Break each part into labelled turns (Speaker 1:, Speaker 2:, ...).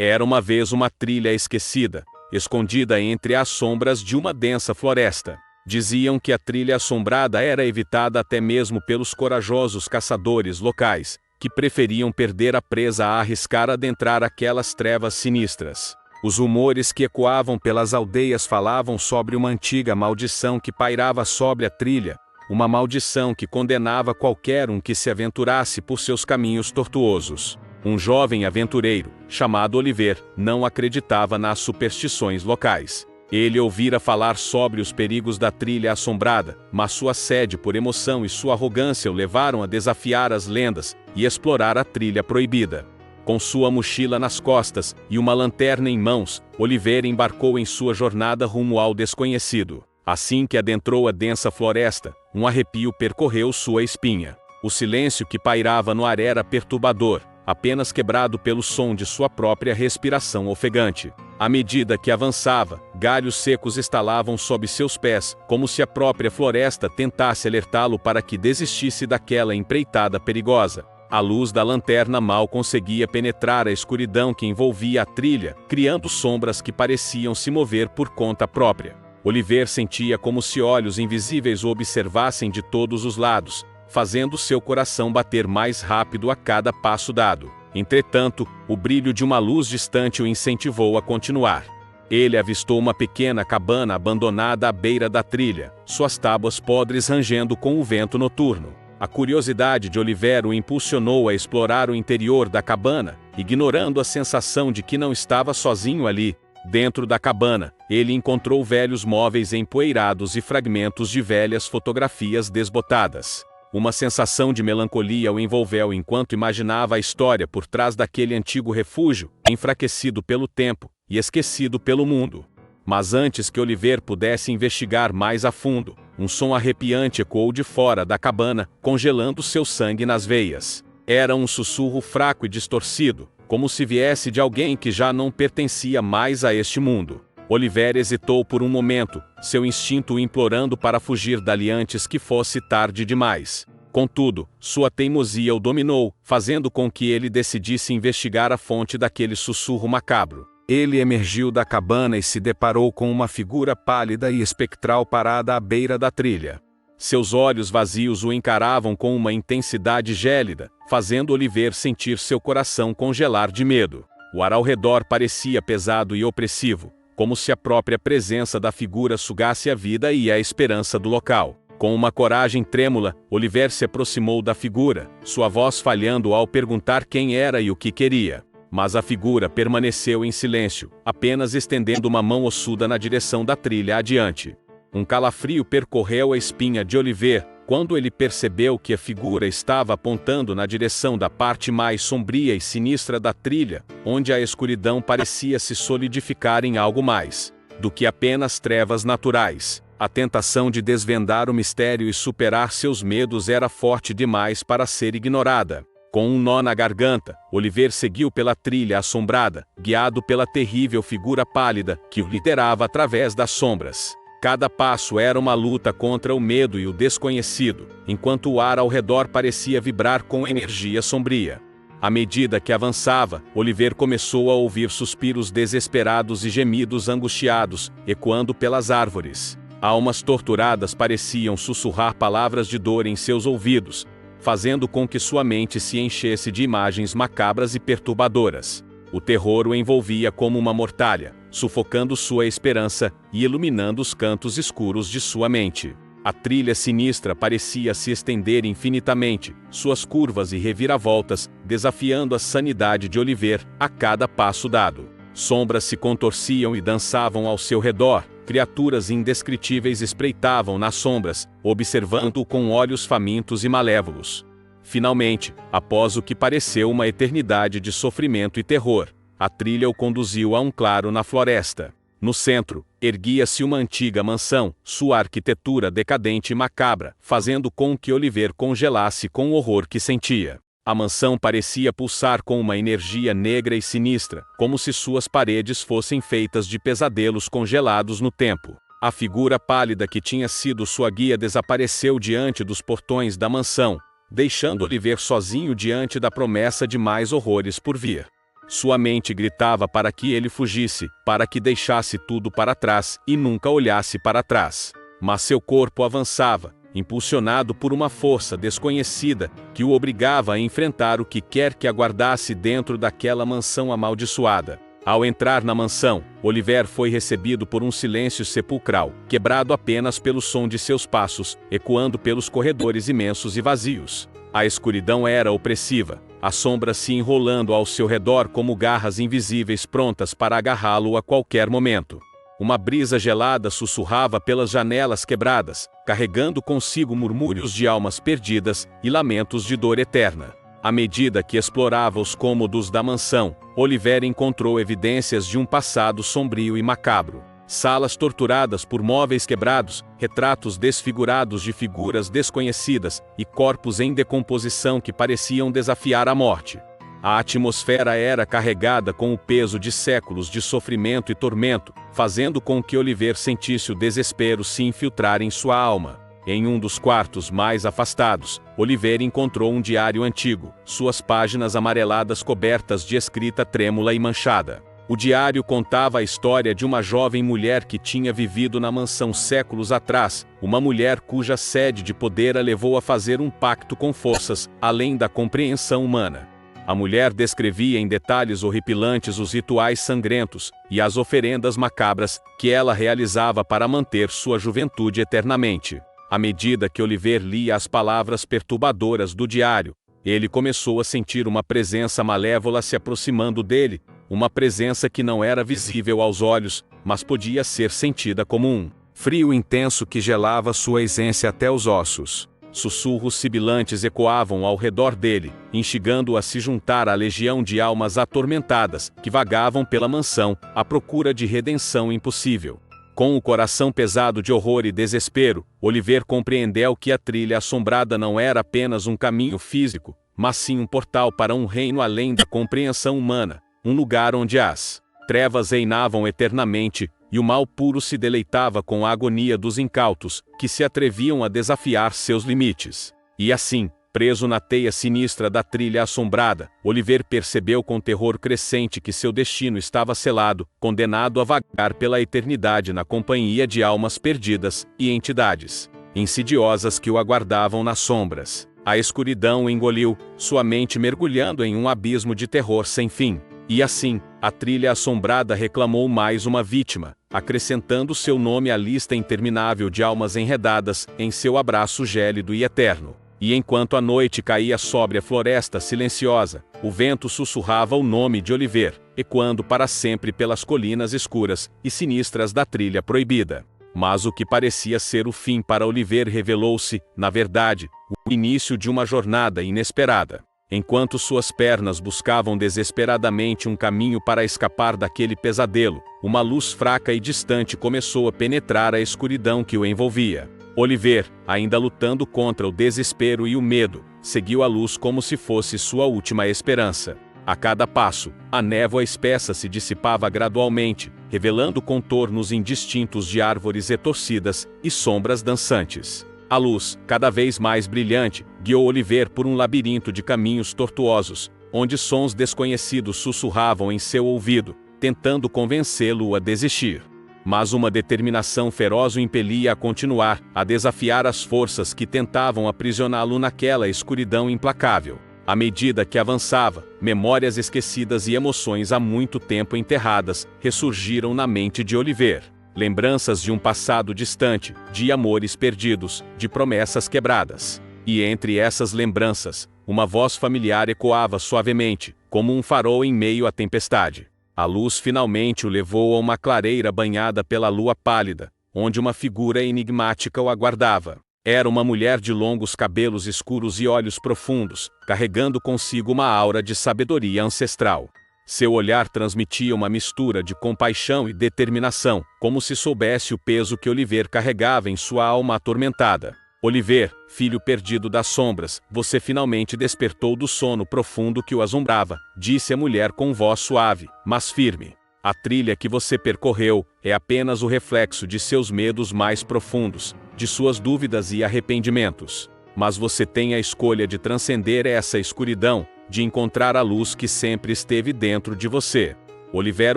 Speaker 1: Era uma vez uma trilha esquecida, escondida entre as sombras de uma densa floresta. Diziam que a trilha assombrada era evitada até mesmo pelos corajosos caçadores locais, que preferiam perder a presa a arriscar adentrar aquelas trevas sinistras. Os rumores que ecoavam pelas aldeias falavam sobre uma antiga maldição que pairava sobre a trilha, uma maldição que condenava qualquer um que se aventurasse por seus caminhos tortuosos. Um jovem aventureiro, chamado Oliver, não acreditava nas superstições locais. Ele ouvira falar sobre os perigos da trilha assombrada, mas sua sede por emoção e sua arrogância o levaram a desafiar as lendas e explorar a trilha proibida. Com sua mochila nas costas e uma lanterna em mãos, Oliver embarcou em sua jornada rumo ao desconhecido. Assim que adentrou a densa floresta, um arrepio percorreu sua espinha. O silêncio que pairava no ar era perturbador, apenas quebrado pelo som de sua própria respiração ofegante. À medida que avançava, galhos secos estalavam sob seus pés, como se a própria floresta tentasse alertá-lo para que desistisse daquela empreitada perigosa. A luz da lanterna mal conseguia penetrar a escuridão que envolvia a trilha, criando sombras que pareciam se mover por conta própria. Oliver sentia como se olhos invisíveis o observassem de todos os lados, fazendo seu coração bater mais rápido a cada passo dado. Entretanto, o brilho de uma luz distante o incentivou a continuar. Ele avistou uma pequena cabana abandonada à beira da trilha, suas tábuas podres rangendo com o vento noturno. A curiosidade de Oliver o impulsionou a explorar o interior da cabana, ignorando a sensação de que não estava sozinho ali. Dentro da cabana, ele encontrou velhos móveis empoeirados e fragmentos de velhas fotografias desbotadas. Uma sensação de melancolia o envolveu enquanto imaginava a história por trás daquele antigo refúgio, enfraquecido pelo tempo e esquecido pelo mundo. Mas antes que Oliver pudesse investigar mais a fundo, um som arrepiante ecoou de fora da cabana, congelando seu sangue nas veias. Era um sussurro fraco e distorcido, como se viesse de alguém que já não pertencia mais a este mundo. Oliver hesitou por um momento, seu instinto o implorando para fugir dali antes que fosse tarde demais. Contudo, sua teimosia o dominou, fazendo com que ele decidisse investigar a fonte daquele sussurro macabro. Ele emergiu da cabana e se deparou com uma figura pálida e espectral parada à beira da trilha. Seus olhos vazios o encaravam com uma intensidade gélida, fazendo Oliver sentir seu coração congelar de medo. O ar ao redor parecia pesado e opressivo, como se a própria presença da figura sugasse a vida e a esperança do local. Com uma coragem trêmula, Oliver se aproximou da figura, sua voz falhando ao perguntar quem era e o que queria. Mas a figura permaneceu em silêncio, apenas estendendo uma mão ossuda na direção da trilha adiante. Um calafrio percorreu a espinha de Oliver, quando ele percebeu que a figura estava apontando na direção da parte mais sombria e sinistra da trilha, onde a escuridão parecia se solidificar em algo mais do que apenas trevas naturais. A tentação de desvendar o mistério e superar seus medos era forte demais para ser ignorada. Com um nó na garganta, Oliver seguiu pela trilha assombrada, guiado pela terrível figura pálida que o liderava através das sombras. Cada passo era uma luta contra o medo e o desconhecido, enquanto o ar ao redor parecia vibrar com energia sombria. À medida que avançava, Oliver começou a ouvir suspiros desesperados e gemidos angustiados, ecoando pelas árvores. Almas torturadas pareciam sussurrar palavras de dor em seus ouvidos, fazendo com que sua mente se enchesse de imagens macabras e perturbadoras. O terror o envolvia como uma mortalha, sufocando sua esperança e iluminando os cantos escuros de sua mente. A trilha sinistra parecia se estender infinitamente, suas curvas e reviravoltas desafiando a sanidade de Oliver a cada passo dado. Sombras se contorciam e dançavam ao seu redor, criaturas indescritíveis espreitavam nas sombras, observando-o com olhos famintos e malévolos. Finalmente, após o que pareceu uma eternidade de sofrimento e terror, a trilha o conduziu a um claro na floresta. No centro, erguia-se uma antiga mansão, sua arquitetura decadente e macabra, fazendo com que Oliver congelasse com o horror que sentia. A mansão parecia pulsar com uma energia negra e sinistra, como se suas paredes fossem feitas de pesadelos congelados no tempo. A figura pálida que tinha sido sua guia desapareceu diante dos portões da mansão, deixando Oliver sozinho diante da promessa de mais horrores por vir. Sua mente gritava para que ele fugisse, para que deixasse tudo para trás e nunca olhasse para trás. Mas seu corpo avançava, impulsionado por uma força desconhecida que o obrigava a enfrentar o que quer que aguardasse dentro daquela mansão amaldiçoada. Ao entrar na mansão, Oliver foi recebido por um silêncio sepulcral, quebrado apenas pelo som de seus passos, ecoando pelos corredores imensos e vazios. A escuridão era opressiva, as sombras se enrolando ao seu redor como garras invisíveis prontas para agarrá-lo a qualquer momento. Uma brisa gelada sussurrava pelas janelas quebradas, carregando consigo murmúrios de almas perdidas e lamentos de dor eterna. À medida que explorava os cômodos da mansão, Oliver encontrou evidências de um passado sombrio e macabro. Salas torturadas por móveis quebrados, retratos desfigurados de figuras desconhecidas e corpos em decomposição que pareciam desafiar a morte. A atmosfera era carregada com o peso de séculos de sofrimento e tormento, fazendo com que Oliver sentisse o desespero se infiltrar em sua alma. Em um dos quartos mais afastados, Oliver encontrou um diário antigo, suas páginas amareladas cobertas de escrita trêmula e manchada. O diário contava a história de uma jovem mulher que tinha vivido na mansão séculos atrás, uma mulher cuja sede de poder a levou a fazer um pacto com forças além da compreensão humana. A mulher descrevia em detalhes horripilantes os rituais sangrentos e as oferendas macabras que ela realizava para manter sua juventude eternamente. À medida que Oliver lia as palavras perturbadoras do diário, ele começou a sentir uma presença malévola se aproximando dele, uma presença que não era visível aos olhos, mas podia ser sentida como um frio intenso que gelava sua essência até os ossos. Sussurros sibilantes ecoavam ao redor dele, instigando-o a se juntar à legião de almas atormentadas que vagavam pela mansão, à procura de redenção impossível. Com o coração pesado de horror e desespero, Oliver compreendeu que a trilha assombrada não era apenas um caminho físico, mas sim um portal para um reino além da compreensão humana, um lugar onde as trevas reinavam eternamente, e o mal puro se deleitava com a agonia dos incautos, que se atreviam a desafiar seus limites. E assim, preso na teia sinistra da trilha assombrada, Oliver percebeu com terror crescente que seu destino estava selado, condenado a vagar pela eternidade na companhia de almas perdidas e entidades insidiosas que o aguardavam nas sombras. A escuridão o engoliu, sua mente mergulhando em um abismo de terror sem fim. E assim, a trilha assombrada reclamou mais uma vítima, acrescentando seu nome à lista interminável de almas enredadas em seu abraço gélido e eterno. E enquanto a noite caía sobre a floresta silenciosa, o vento sussurrava o nome de Oliver, ecoando para sempre pelas colinas escuras e sinistras da trilha proibida. Mas o que parecia ser o fim para Oliver revelou-se, na verdade, o início de uma jornada inesperada. Enquanto suas pernas buscavam desesperadamente um caminho para escapar daquele pesadelo, uma luz fraca e distante começou a penetrar a escuridão que o envolvia. Oliver, ainda lutando contra o desespero e o medo, seguiu a luz como se fosse sua última esperança. A cada passo, a névoa espessa se dissipava gradualmente, revelando contornos indistintos de árvores retorcidas e sombras dançantes. A luz, cada vez mais brilhante, guiou Oliver por um labirinto de caminhos tortuosos, onde sons desconhecidos sussurravam em seu ouvido, tentando convencê-lo a desistir. Mas uma determinação feroz o impelia a continuar, a desafiar as forças que tentavam aprisioná-lo naquela escuridão implacável. À medida que avançava, memórias esquecidas e emoções há muito tempo enterradas ressurgiram na mente de Oliver. Lembranças de um passado distante, de amores perdidos, de promessas quebradas. E entre essas lembranças, uma voz familiar ecoava suavemente, como um farol em meio à tempestade. A luz finalmente o levou a uma clareira banhada pela lua pálida, onde uma figura enigmática o aguardava. Era uma mulher de longos cabelos escuros e olhos profundos, carregando consigo uma aura de sabedoria ancestral. Seu olhar transmitia uma mistura de compaixão e determinação, como se soubesse o peso que Oliver carregava em sua alma atormentada. Oliver, filho perdido das sombras, você finalmente despertou do sono profundo que o assombrava, disse a mulher com voz suave, mas firme. A trilha que você percorreu é apenas o reflexo de seus medos mais profundos, de suas dúvidas e arrependimentos. Mas você tem a escolha de transcender essa escuridão, de encontrar a luz que sempre esteve dentro de você. Oliver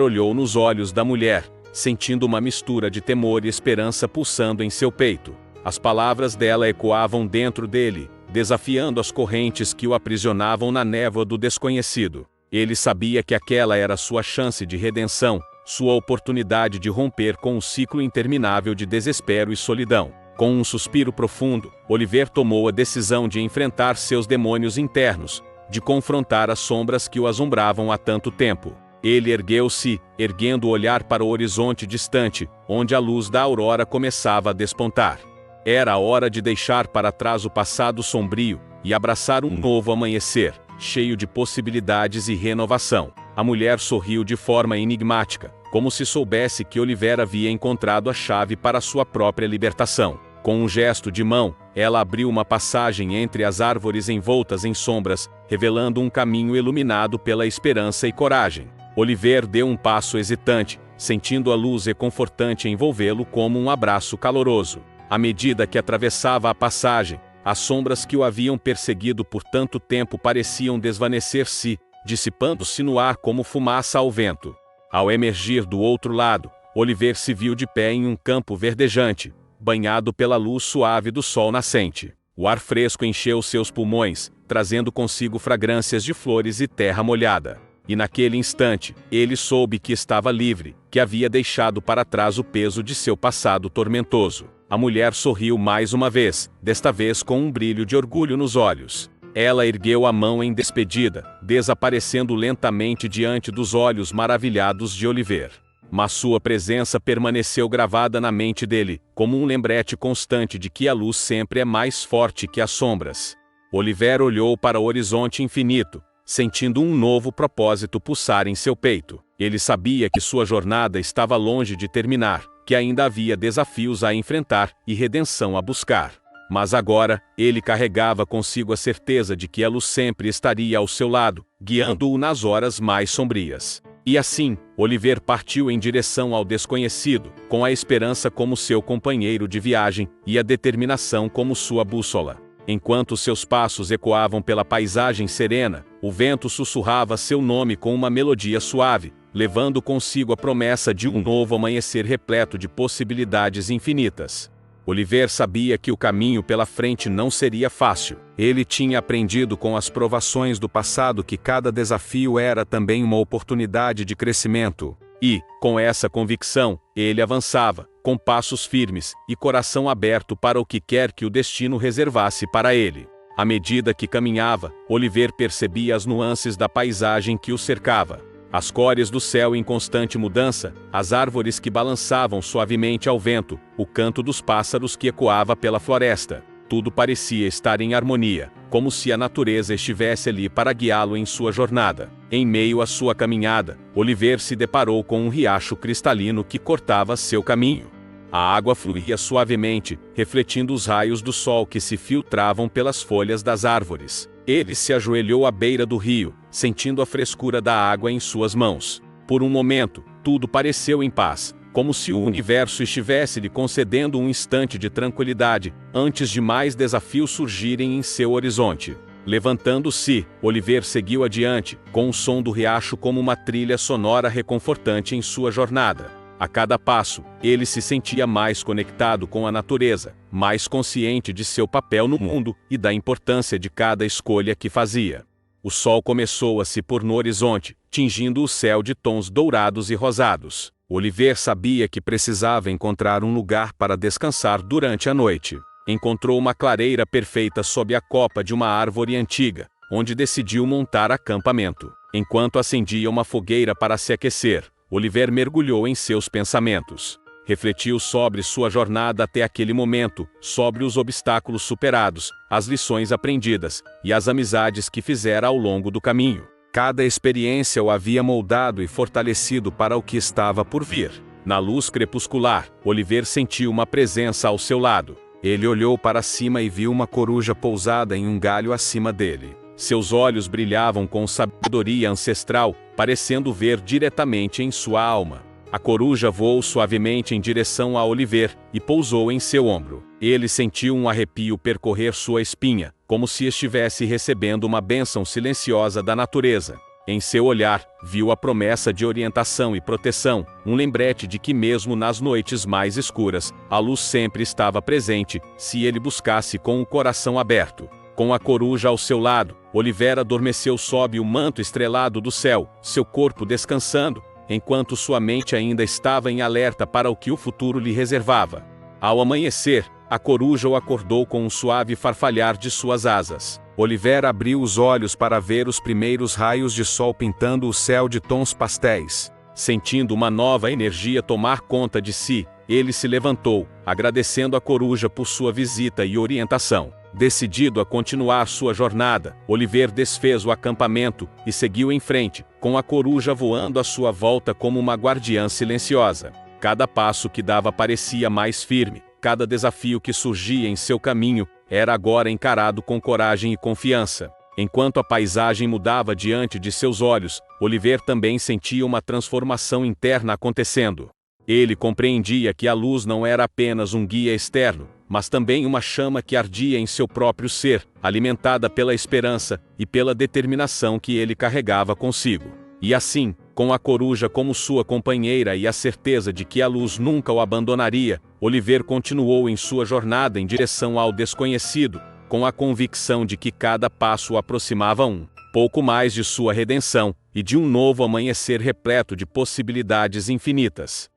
Speaker 1: olhou nos olhos da mulher, sentindo uma mistura de temor e esperança pulsando em seu peito. As palavras dela ecoavam dentro dele, desafiando as correntes que o aprisionavam na névoa do desconhecido. Ele sabia que aquela era sua chance de redenção, sua oportunidade de romper com um ciclo interminável de desespero e solidão. Com um suspiro profundo, Oliver tomou a decisão de enfrentar seus demônios internos, de confrontar as sombras que o assombravam há tanto tempo. Ele ergueu-se, erguendo o olhar para o horizonte distante, onde a luz da aurora começava a despontar. Era a hora de deixar para trás o passado sombrio e abraçar um novo amanhecer, cheio de possibilidades e renovação. A mulher sorriu de forma enigmática, como se soubesse que Oliver havia encontrado a chave para sua própria libertação. Com um gesto de mão, ela abriu uma passagem entre as árvores envoltas em sombras, revelando um caminho iluminado pela esperança e coragem. Oliver deu um passo hesitante, sentindo a luz reconfortante envolvê-lo como um abraço caloroso. À medida que atravessava a passagem, as sombras que o haviam perseguido por tanto tempo pareciam desvanecer-se, dissipando-se no ar como fumaça ao vento. Ao emergir do outro lado, Oliver se viu de pé em um campo verdejante, banhado pela luz suave do sol nascente. O ar fresco encheu seus pulmões, trazendo consigo fragrâncias de flores e terra molhada. E naquele instante, ele soube que estava livre, que havia deixado para trás o peso de seu passado tormentoso. A mulher sorriu mais uma vez, desta vez com um brilho de orgulho nos olhos. Ela ergueu a mão em despedida, desaparecendo lentamente diante dos olhos maravilhados de Oliver. Mas sua presença permaneceu gravada na mente dele, como um lembrete constante de que a luz sempre é mais forte que as sombras. Oliver olhou para o horizonte infinito, sentindo um novo propósito pulsar em seu peito. Ele sabia que sua jornada estava longe de terminar, que ainda havia desafios a enfrentar e redenção a buscar. Mas agora, ele carregava consigo a certeza de que a luz sempre estaria ao seu lado, guiando-o nas horas mais sombrias. E assim, Oliver partiu em direção ao desconhecido, com a esperança como seu companheiro de viagem e a determinação como sua bússola. Enquanto seus passos ecoavam pela paisagem serena, o vento sussurrava seu nome com uma melodia suave, levando consigo a promessa de um novo amanhecer repleto de possibilidades infinitas. Oliver sabia que o caminho pela frente não seria fácil. Ele tinha aprendido com as provações do passado que cada desafio era também uma oportunidade de crescimento. E, com essa convicção, ele avançava, com passos firmes e coração aberto para o que quer que o destino reservasse para ele. À medida que caminhava, Oliver percebia as nuances da paisagem que o cercava. As cores do céu em constante mudança, as árvores que balançavam suavemente ao vento, o canto dos pássaros que ecoava pela floresta. Tudo parecia estar em harmonia, como se a natureza estivesse ali para guiá-lo em sua jornada. Em meio à sua caminhada, Oliver se deparou com um riacho cristalino que cortava seu caminho. A água fluía suavemente, refletindo os raios do sol que se filtravam pelas folhas das árvores. Ele se ajoelhou à beira do rio, sentindo a frescura da água em suas mãos. Por um momento, tudo pareceu em paz, como se o universo estivesse lhe concedendo um instante de tranquilidade, antes de mais desafios surgirem em seu horizonte. Levantando-se, Oliver seguiu adiante, com o som do riacho como uma trilha sonora reconfortante em sua jornada. A cada passo, ele se sentia mais conectado com a natureza, mais consciente de seu papel no mundo e da importância de cada escolha que fazia. O sol começou a se pôr no horizonte, tingindo o céu de tons dourados e rosados. Oliver sabia que precisava encontrar um lugar para descansar durante a noite. Encontrou uma clareira perfeita sob a copa de uma árvore antiga, onde decidiu montar acampamento. Enquanto acendia uma fogueira para se aquecer, Oliver mergulhou em seus pensamentos. Refletiu sobre sua jornada até aquele momento, sobre os obstáculos superados, as lições aprendidas e as amizades que fizera ao longo do caminho. Cada experiência o havia moldado e fortalecido para o que estava por vir. Na luz crepuscular, Oliver sentiu uma presença ao seu lado. Ele olhou para cima e viu uma coruja pousada em um galho acima dele. Seus olhos brilhavam com sabedoria ancestral, parecendo ver diretamente em sua alma. A coruja voou suavemente em direção a Oliver e pousou em seu ombro. Ele sentiu um arrepio percorrer sua espinha, como se estivesse recebendo uma bênção silenciosa da natureza. Em seu olhar, viu a promessa de orientação e proteção, um lembrete de que mesmo nas noites mais escuras, a luz sempre estava presente, se ele buscasse com o coração aberto. Com a coruja ao seu lado, Oliver adormeceu sob o manto estrelado do céu, seu corpo descansando, enquanto sua mente ainda estava em alerta para o que o futuro lhe reservava. Ao amanhecer, a coruja o acordou com um suave farfalhar de suas asas. Oliver abriu os olhos para ver os primeiros raios de sol pintando o céu de tons pastéis. Sentindo uma nova energia tomar conta de si, ele se levantou, agradecendo a coruja por sua visita e orientação. Decidido a continuar sua jornada, Oliver desfez o acampamento e seguiu em frente, com a coruja voando à sua volta como uma guardiã silenciosa. Cada passo que dava parecia mais firme, cada desafio que surgia em seu caminho era agora encarado com coragem e confiança. Enquanto a paisagem mudava diante de seus olhos, Oliver também sentia uma transformação interna acontecendo. Ele compreendia que a luz não era apenas um guia externo, mas também uma chama que ardia em seu próprio ser, alimentada pela esperança e pela determinação que ele carregava consigo. E assim, com a coruja como sua companheira e a certeza de que a luz nunca o abandonaria, Oliver continuou em sua jornada em direção ao desconhecido, com a convicção de que cada passo o aproximava pouco mais de sua redenção e de um novo amanhecer repleto de possibilidades infinitas.